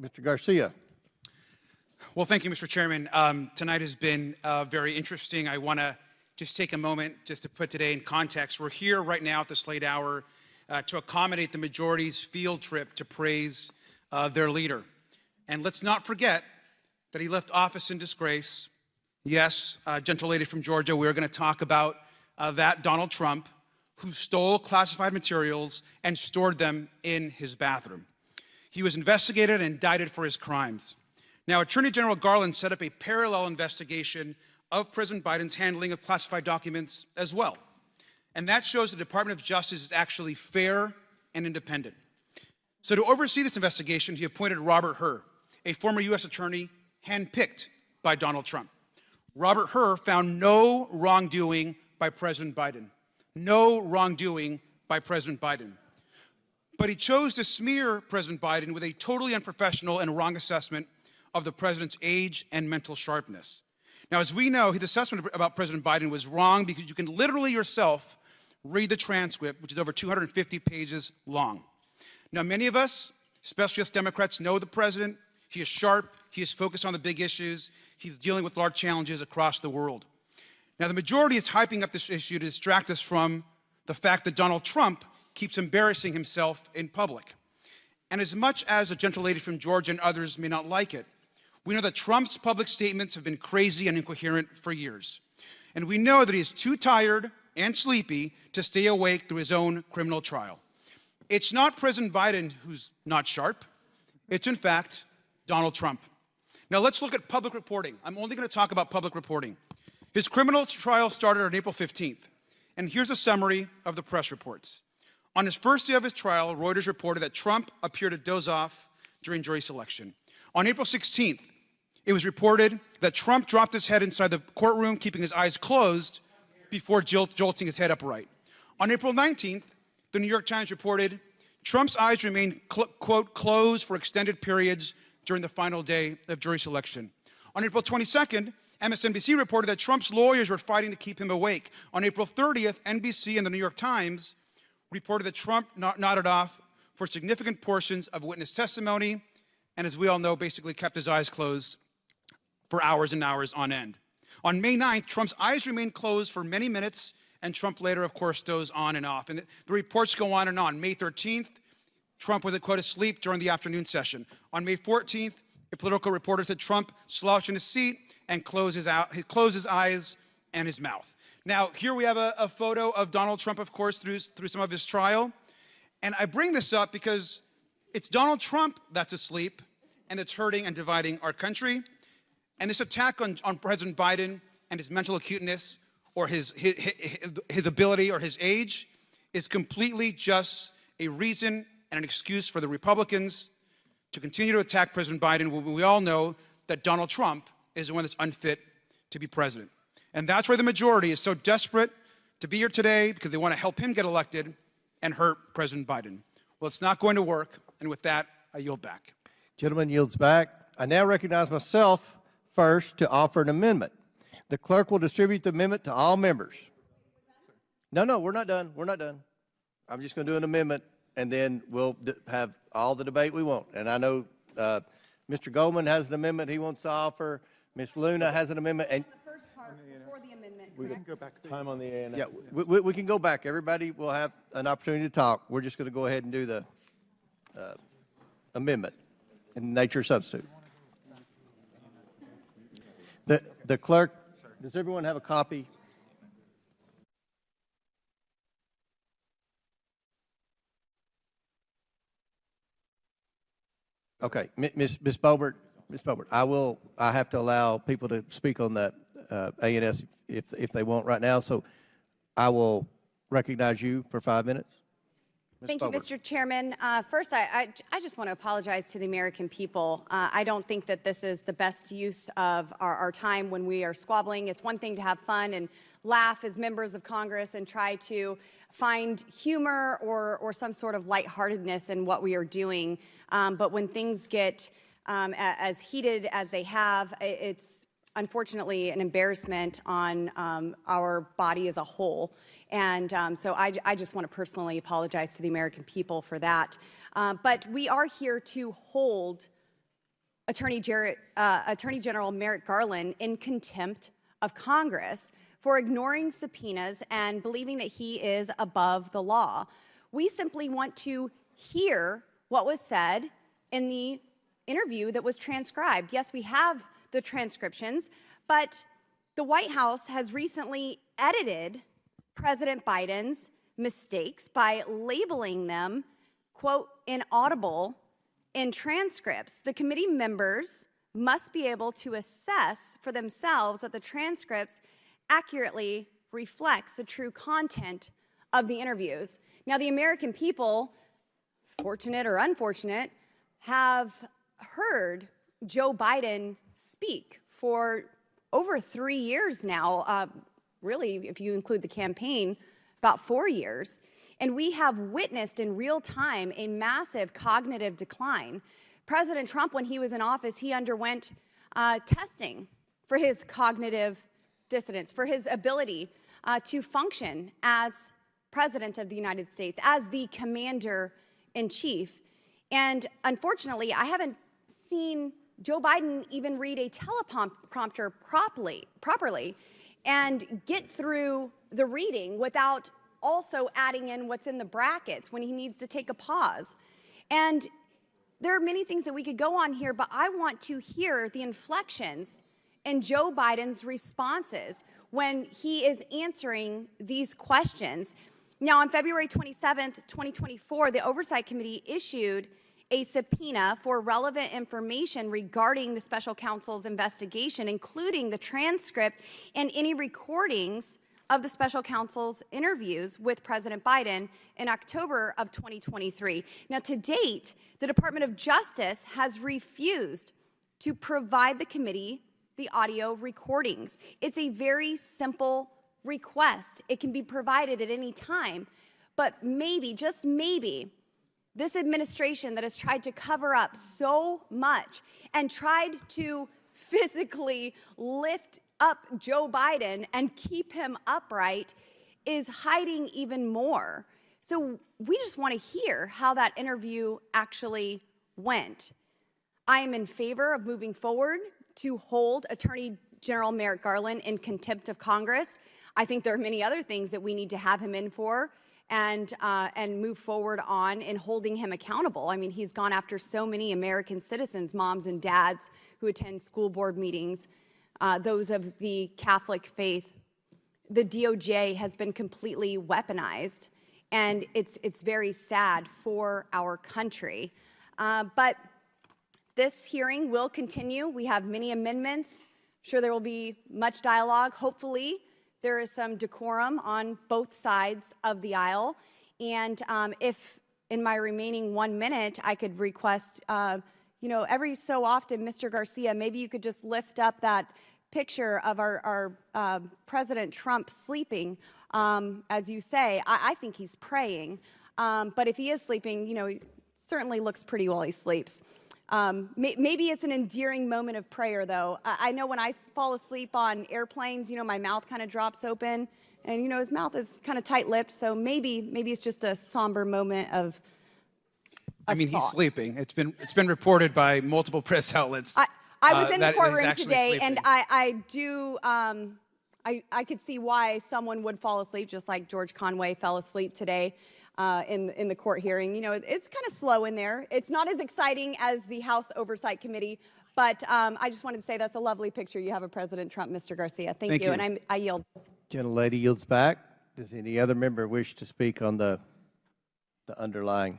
Mr. Garcia. Well, thank you, Mr. Chairman. Tonight has been very interesting. I want to just take a moment just to put today in context. We're here right now at this late hour to accommodate the majority's field trip to praise their leader. And let's not forget that he left office in disgrace. Yes, gentle lady from Georgia, we're going to talk about that Donald Trump, who stole classified materials and stored them in his bathroom. He was investigated and indicted for his crimes. Now, Attorney General Garland set up a parallel investigation of President Biden's handling of classified documents as well. And that shows the Department of Justice is actually fair and independent. So to oversee this investigation, he appointed Robert Hur, a former U.S. attorney handpicked by Donald Trump. Robert Hur found no wrongdoing by President Biden. No wrongdoing by President Biden. But he chose to smear President Biden with a totally unprofessional and wrong assessment of the president's age and mental sharpness. Now, as we know, his assessment about President Biden was wrong because you can literally yourself read the transcript, which is over 250 pages long. Now, many of us, especially us Democrats, know the president. He is sharp. He is focused on the big issues. He's dealing with large challenges across the world. Now, the majority is hyping up this issue to distract us from the fact that Donald Trump keeps embarrassing himself in public. And as much as the gentle lady from Georgia and others may not like it, we know that Trump's public statements have been crazy and incoherent for years. And we know that he is too tired and sleepy to stay awake through his own criminal trial. It's not President Biden who's not sharp. It's, in fact, Donald Trump. Now, let's look at public reporting. I'm only going to talk about public reporting. His criminal trial started on April 15th. And here's a summary of the press reports. On his first day of his trial, Reuters reported that Trump appeared to doze off during jury selection. On April 16th, it was reported that Trump dropped his head inside the courtroom, keeping his eyes closed before jolting his head upright. On April 19th, the New York Times reported Trump's eyes remained, quote, closed for extended periods during the final day of jury selection. On April 22nd, MSNBC reported that Trump's lawyers were fighting to keep him awake. On April 30th, NBC and the New York Times reported that Trump nodded off for significant portions of witness testimony, and as we all know, basically kept his eyes closed for hours and hours on end. On May 9th, Trump's eyes remained closed for many minutes, and Trump later, of course, dozed on and off. And the reports go on and on. May 13th, Trump was, quote, asleep during the afternoon session. On May 14th, a political reporter said Trump slouched in his seat and closed his eyes and his mouth. Now, here we have a photo of Donald Trump, of course, through some of his trial. And I bring this up because it's Donald Trump that's asleep and that's hurting and dividing our country. And this attack on President Biden and his mental acuteness or his ability or his age is completely just a reason and an excuse for the Republicans to continue to attack President Biden when we all know that Donald Trump is the one that's unfit to be president. And that's why the majority is so desperate to be here today, because they want to help him get elected and hurt President Biden. Well, it's not going to work, and with that, I yield back. Gentleman yields back. I now recognize myself first to offer an amendment. The clerk will distribute the amendment to all members. No, we're not done. We're not done. I'm just going to do an amendment, and then we'll have all the debate we want. And I know Mr. Goldman has an amendment he wants to offer. Ms. Luna has an amendment. And the first part before the amendment. We can go back to time on the A&S. yeah, we can go back. Everybody will have an opportunity to talk. We're just going to go ahead and do the amendment in nature substitute. The clerk, does everyone have a copy? Okay, Ms. Boebert, I have to allow people to speak on the A&S if they want right now, so I will recognize you for 5 minutes. Thank you, Mr. Chairman. First, I just want to apologize to the American people. I don't think that this is the best use of our time when we are squabbling. It's one thing to have fun and laugh as members of Congress and try to find humor or some sort of lightheartedness in what we are doing. But when things get as heated as they have, it's unfortunately an embarrassment on our body as a whole. And so I just want to personally apologize to the American people for that. But we are here to hold Attorney General Merrick Garland in contempt of Congress for ignoring subpoenas and believing that he is above the law. We simply want to hear what was said in the interview that was transcribed. Yes, we have the transcriptions, but the White House has recently edited President Biden's mistakes by labeling them, quote, inaudible in transcripts. The committee members must be able to assess for themselves that the transcripts accurately reflects the true content of the interviews. Now, the American people, fortunate or unfortunate, have heard Joe Biden speak for over 3 years now, really, if you include the campaign, about 4 years. And we have witnessed in real time a massive cognitive decline. President Trump, when he was in office, he underwent testing for his cognitive dissonance, for his ability to function as President of the United States, as the Commander-in-Chief. And unfortunately, I haven't seen Joe Biden even read a teleprompter properly and get through the reading without also adding in what's in the brackets when he needs to take a pause. And there are many things that we could go on here, but I want to hear the inflections in Joe Biden's responses when he is answering these questions. Now, on February 27th, 2024, the Oversight Committee issued a subpoena for relevant information regarding the special counsel's investigation, including the transcript and any recordings of the special counsel's interviews with President Biden in October of 2023. Now, to date, the Department of Justice has refused to provide the committee the audio recordings. It's a very simple request. It can be provided at any time, but maybe, just maybe, this administration that has tried to cover up so much and tried to physically lift up Joe Biden and keep him upright is hiding even more. So we just want to hear how that interview actually went. I am in favor of moving forward to hold Attorney General Merrick Garland in contempt of Congress. I think there are many other things that we need to have him in for and move forward on in holding him accountable. I mean, he's gone after so many American citizens, moms and dads who attend school board meetings, those of the Catholic faith. The DOJ has been completely weaponized, and it's very sad for our country. But this hearing will continue. We have many amendments. I'm sure there will be much dialogue. Hopefully, there is some decorum on both sides of the aisle. And if in my remaining 1 minute, I could request, every so often, Mr. Garcia, maybe you could just lift up that picture of our President Trump sleeping. As you say, I think he's praying. But if he is sleeping, he certainly looks pretty while he sleeps. Maybe it's an endearing moment of prayer, though. I know when I fall asleep on airplanes, my mouth kind of drops open, and his mouth is kind of tight-lipped. So maybe it's just a somber moment of I mean, thought. he's sleeping. It's been reported by multiple press outlets. I was in the that courtroom he's today, sleeping. and I could see why someone would fall asleep, just like George Conway fell asleep today. In the court hearing. It's kind of slow in there. It's not as exciting as the House Oversight Committee, but I just wanted to say that's a lovely picture you have of President Trump, Mr. Garcia. Thank you, and I yield. Gentlelady yields back. Does any other member wish to speak on the underlying?